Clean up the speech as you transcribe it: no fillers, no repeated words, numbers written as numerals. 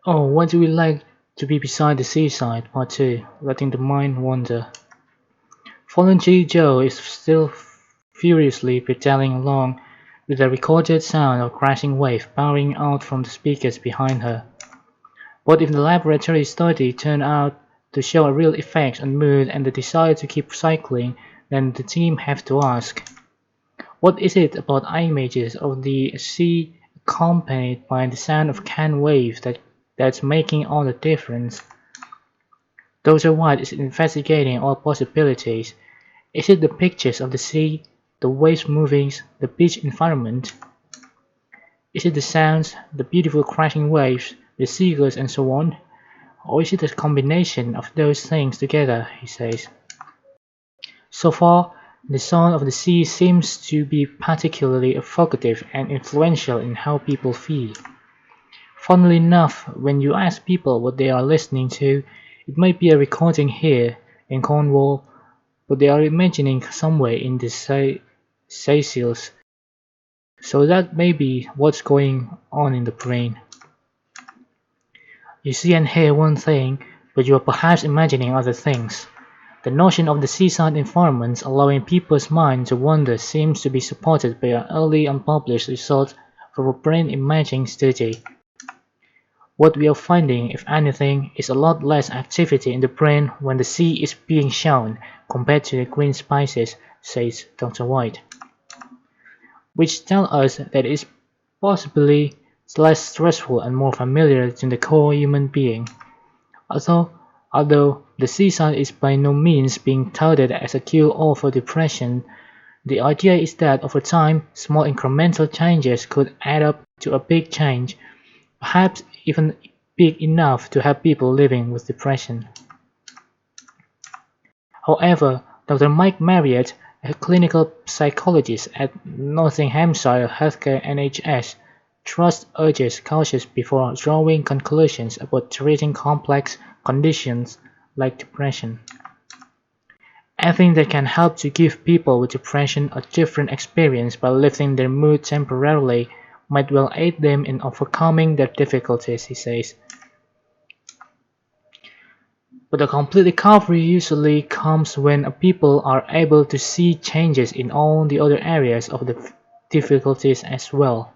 Oh, what do we like to be beside the seaside? Part 2. Letting the mind wander. Fallen G. Joe is still furiously pedaling along with the recorded sound of crashing wave powering out from the speakers behind her. What if the laboratory study turned out to show a real effect on mood and the desire to keep cycling? Then the team have to ask, what is it about images of the sea accompanied by the sound of can waves that's making all the difference? Dr. White is investigating all possibilities. Is it the pictures of the sea, the waves moving, the beach environment? Is it the sounds, the beautiful crashing waves, the seagulls and so on? Or is it a combination of those things together, he says. So far, the sound of the sea seems to be particularly evocative and influential in how people feel. Funnily enough, when you ask people what they are listening to, it might be a recording here in Cornwall, but they are imagining somewhere in the Seychelles, so that may be what's going on in the brain. You see and hear one thing, but you are perhaps imagining other things. The notion of the seaside environments allowing people's minds to wander seems to be supported by an early unpublished result from a brain imaging study. What we are finding, if anything, is a lot less activity in the brain when the sea is being shown compared to the green spices, says Dr. White, which tell us that it is possibly less stressful and more familiar to the core human being. Also, although the seaside is by no means being touted as a cure-all for depression, the idea is that over time, small incremental changes could add up to a big change, perhaps even big enough to help people living with depression. However, Dr. Mike Marriott, a clinical psychologist at Nottinghamshire Healthcare NHS, Trust urges caution before drawing conclusions about treating complex conditions like depression. Anything that can help to give people with depression a different experience by lifting their mood temporarily might well aid them in overcoming their difficulties, he says. But the complete recovery usually comes when people are able to see changes in all the other areas of the difficulties as well.